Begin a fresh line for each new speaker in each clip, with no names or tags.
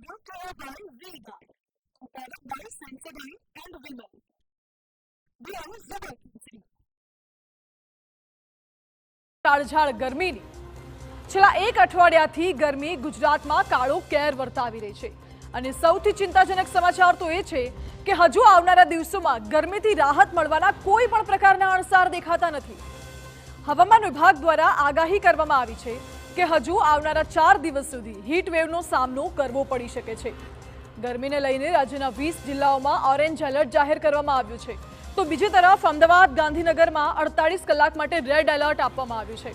brought to you by V-Guard, a product by Sensodyne and Vimal. We are Zubal.
કાળઝાળ ગરમીની છેલ્લા એક અઠવાડિયાથી ગરમી ગુજરાતમાં કાળો કેર વર્તાવી રહી છે અને સૌથી ચિંતાજનક સમાચાર તો એ છે કે હજુ આવનારા દિવસોમાં ગરમીથી રાહત મળવાના કોઈ પણ પ્રકારના અણસાર દેખાતા નથી। હવામાન વિભાગ દ્વારા આગાહી કરવામાં આવી છે કે હજુ આવનારા 4 દિવસ સુધી હીટ વેવનો સામનો કરવો પડી શકે છે। ગરમીને લઈને રાજ્યના 20 જિલ્લાઓમાં ઓરેન્જ એલર્ટ જાહેર કરવામાં આવ્યું છે, તો બીજી તરફ અમદાવાદ ગાંધીનગરમાં 48 કલાક માટે રેડ એલર્ટ આપવામાં આવ્યું છે।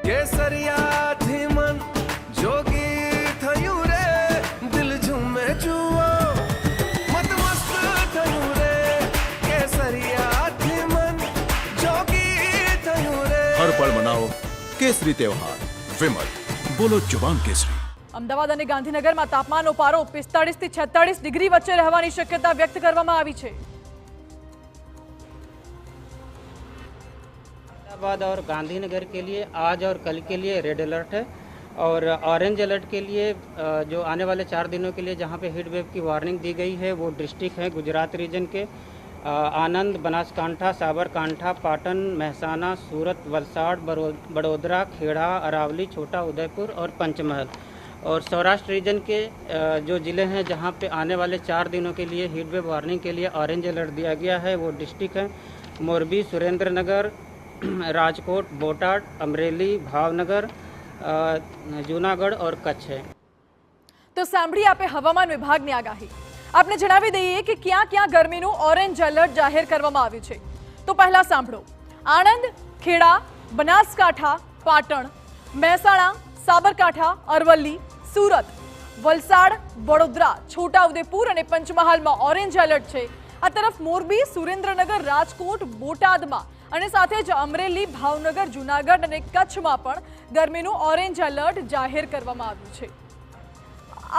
કેસરિયાથી મન જોગી થયું રે, દિલ ઝૂમે જુઓ મત મસ્ત થયું રે, કેસરિયાથી મન જોગી થયું રે।
હર પળ મનાવો કેસરી તહેવાર વિમલ, બોલો જુબાન કેસરી।
અમદાવાદ અને ગાંધીનગરમાં તાપમાનનો પારો 45 થી 46 ડિગ્રી વચ્ચે રહેવાની શક્યતા વ્યક્ત કરવામાં આવી છે।
अहमदाबाद और गांधीनगर के लिए आज और कल के लिए रेड अलर्ट है और ऑरेंज अलर्ट के लिए जो आने वाले 4 दिनों के लिए जहां पे हीट वेव की वार्निंग दी गई है वो डिस्ट्रिक्ट है गुजरात रीजन के आनंद, बनासकांठा, साबरकांठा, पाटन, महसाना, सूरत, वलसाड, बड़ोदरा, खेड़ा, अरावली, छोटा उदयपुर और पंचमहल। और सौराष्ट्र रीजन के जो ज़िले हैं जहां पे आने वाले 4 दिनों के लिए हीट वेव वार्निंग के लिए ऑरेंज अलर्ट दिया गया है वो डिस्ट्रिक्ट है मोरबी, सुरेंद्रनगर, राजकोट, बोटाड, अमरेली, भावनगर, जूनागढ़ और कच्छ है।
તો સાંભળી આપે હવામાન વિભાગની આગાહી। આપને જણાવી દઈએ કે ક્યાં ક્યાં ગરમીનું ઓરેન્જ એલર્ટ જાહેર કરવામાં આવ્યું છે। તો પહેલા સાંભળો, આણંદ, ખેડા, બનાસકાંઠા, પાટણ, મહેસાણા, સાબરકાંઠા, અરવલ્લી, સુરત, વલસાડ, વડોદરા, છોટાઉદેપુર અને પંચમહાલમાં ઓરેન્જ એલર્ટ છે। આ તરફ મોરબી, સુરેન્દ્રનગર, રાજકોટ, બોટાદમાં અને સાથે જ અમરેલી, ભાવનગર, જૂનાગઢ અને કચ્છમાં પણ ગરમીનું ઓરેન્જ એલર્ટ જાહેર કરવામાં આવ્યું છે।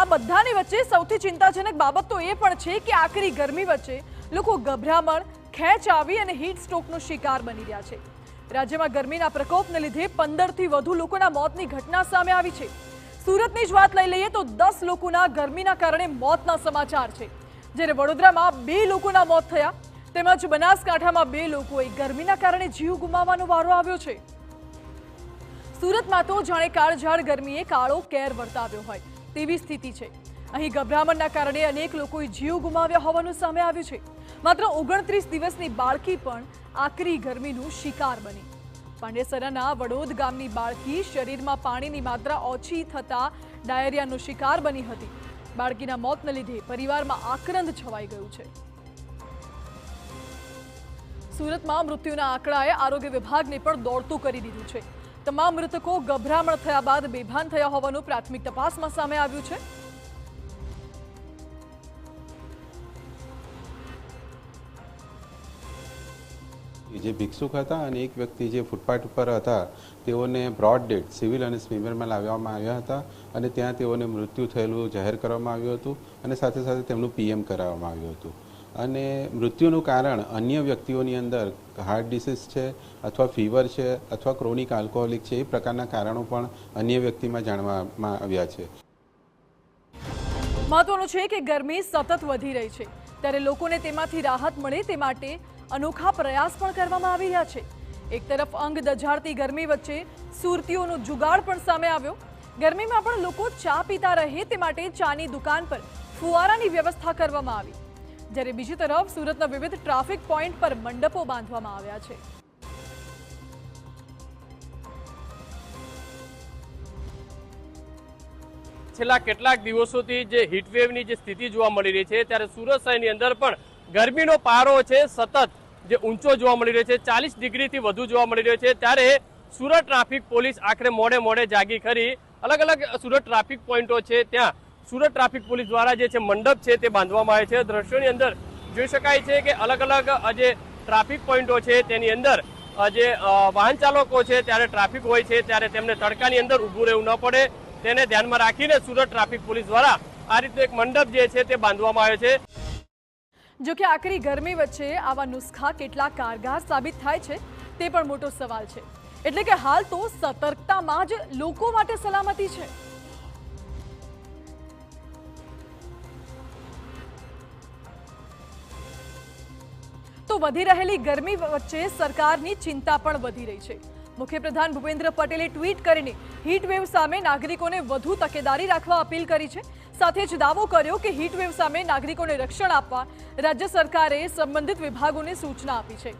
આ બધાની વચ્ચે સૌથી ચિંતાજનક બાબત તો એ પણ છે કે આકરી ગરમી વચ્ચે લોકો ગભરામણ, ખેંચ આવી અને હીટ સ્ટ્રોકનો શિકાર બની રહ્યા છે। રાજ્યમાં ગરમીના પ્રકોપને લીધે 15થી વધુ લોકોના મોતની ઘટના સામે આવી છે। સુરતની જ વાત લઈ લઈએ તો 10 લોકોના ગરમીના કારણે મોતના સમાચાર છે, જ્યારે વડોદરામાં 2 લોકોના મોત થયા, તેમજ બનાસકાંઠામાં 2 લોકોએ ગરમીના કારણે જીવ ગુમાવવાનો વારો આવ્યો છે। સુરતમાં તો જાણે કાળઝાળ ગરમીએ કાળો કેર વર્તાવ્યો હોય તેવી સ્થિતિ છે। અહીં ગભરામણના કારણે અનેક લોકોએ જીવ ગુમાવ્યા હોવાનું સામે આવ્યું છે। માત્ર 29 દિવસની બાળકી પણ આકરી ગરમીનું શિકાર બની। પાંડેસરાના વડોદ ગામની બાળકી શરીરમાં પાણીની માત્રા ઓછી થતા ડાયરિયાનો શિકાર બની હતી। બાળકીના મોતને લીધે પરિવારમાં આક્રંદ છવાઈ ગયું છે। સુરતમાં મૃત્યુના આંકડાએ આરોગ્ય વિભાગને પણ દોડતું કરી દીધું છે। તમામ મૃતકો ગભરામણ થયા બાદ બેભાન થયા હોવાનું પ્રાથમિક તપાસમાં સામે આવ્યું છે।
જે ભિક્ષુક હતા અને એક વ્યક્તિ જે ફૂટપાથ ઉપર હતા તેઓને બ્રોડ ડેડ સિવિલ અને સ્વીમરમાં લાવવામાં આવ્યા હતા અને ત્યાં તેઓને મૃત્યુ થયેલું જાહેર કરવામાં આવ્યું હતું અને સાથે સાથે તેમનું પીએમ કરાવવામાં આવ્યું હતું। અને મૃત્યુનું કારણ અન્ય વ્યક્તિઓની અંદર હાર્ટ ડિસીઝ છે અથવા ફીવર છે અથવા ક્રોનિક આલ્કોહોલિક છે, એ પ્રકારના કારણો પણ અન્ય વ્યક્તિમાં જાણવામાં આવ્યા છે।
મહત્વનું છે કે ગરમી સતત વધી રહી છે, ત્યારે લોકોને તેમાંથી રાહત મળે તે માટે અનોખા પ્રયાસ પણ કરવામાં આવી રહ્યા છે। એક તરફ અંગ દઝાડતી ગરમી વચ્ચે સુરતીઓનો જુગાડ પણ સામે આવ્યો। ગરમીમાં પણ લોકો ચા પીતા રહે તે માટે ચાની દુકાન પર ફુવારાની વ્યવસ્થા કરવામાં આવી, જ્યારે બીજી તરફ સુરતના વિવિધ ટ્રાફિક પોઈન્ટ પર મંડપો બાંધવામાં આવ્યા છે।
છેલ્લા કેટલાક દિવસોથી જે હીટવેવની જે સ્થિતિ જોવા મળી રહી છે, ત્યારે સુરત શહેરની અંદર પણ ગરમીનો પારો છે સતત જે ઊંચો જોવા મળી રહ્યો છે, 40 ડિગ્રીથી વધુ જોવા મળી રહ્યો છે। ત્યારે સુરત ટ્રાફિક પોલીસ આખરે મોડે જાગી ખરી। અલગ અલગ સુરત ટ્રાફિક પોઈન્ટો છે, ત્યાં સુરત ટ્રાફિક પોલીસ દ્વારા જે છે મંડપ છે તે બાંધવામાં આવે છે। દ્રશ્યોની અંદર જોઈ શકાય છે કે અલગ અલગ જે ટ્રાફિક પોઈન્ટો છે તેની અંદર જે વાહન ચાલકો છે ત્યારે ટ્રાફિક હોય છે ત્યારે તેમને તડકાની અંદર ઊભું રહેવું ન પડે તેને ધ્યાનમાં રાખીને સુરત ટ્રાફિક પોલીસ દ્વારા આ રીતે એક મંડપ જે છે તે બાંધવામાં આવ્યો છે।
જો કે આકરી ગરમી વચ્ચે આવા નુસ્ખા કેટલા કારગર સાબિત થાય છે તે પણ મોટો સવાલ છે। એટલે કે હાલ તો સતર્કતામાં જ લોકો માટે સલામતી છે। તો વધી રહેલી ગરમી વચ્ચે સરકારની ચિંતા પણ વધી રહી છે. મુખ્યપ્રધાન ભૂપેન્દ્ર પટેલે ટ્વીટ કરીને હીટવેવ સામે નાગરિકોને વધુ તકેદારી રાખવા અપીલ કરી છે. સાથે જ દાવો કર્યો કે હીટવેવ સામે નાગરિકોને રક્ષણ આપવા રાજ્ય સરકારે સંબંધિત વિભાગોને સૂચના આપી છે.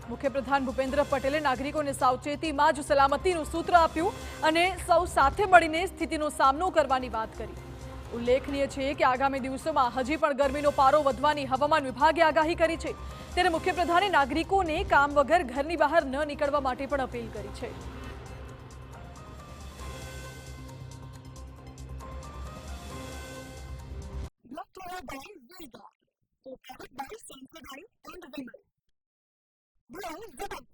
મુખ્યપ્રધાન ભૂપેન્દ્ર પટેલે નાગરિકોને સાવચેતીમાં જ સલામતીનું સૂત્ર આપ્યું અને સૌ સાથે મળીને સ્થિતિનો સામનો કરવાની વાત કરી. ઉલ્લેખનીય છે કે આગામી દિવસોમાં હજી પણ ગરમીનો પારો વધવાની હવામાન વિભાગે આગાહી કરી છે. ત્યારે મુખ્યપ્રધાને નાગરિકોને કામ વગર ઘરની બહાર ન નીકળવા માટે પણ અપીલ કરી છે.
Brought to you by Vega, powered by Sensodyne and Vimal. Bro, Vivek.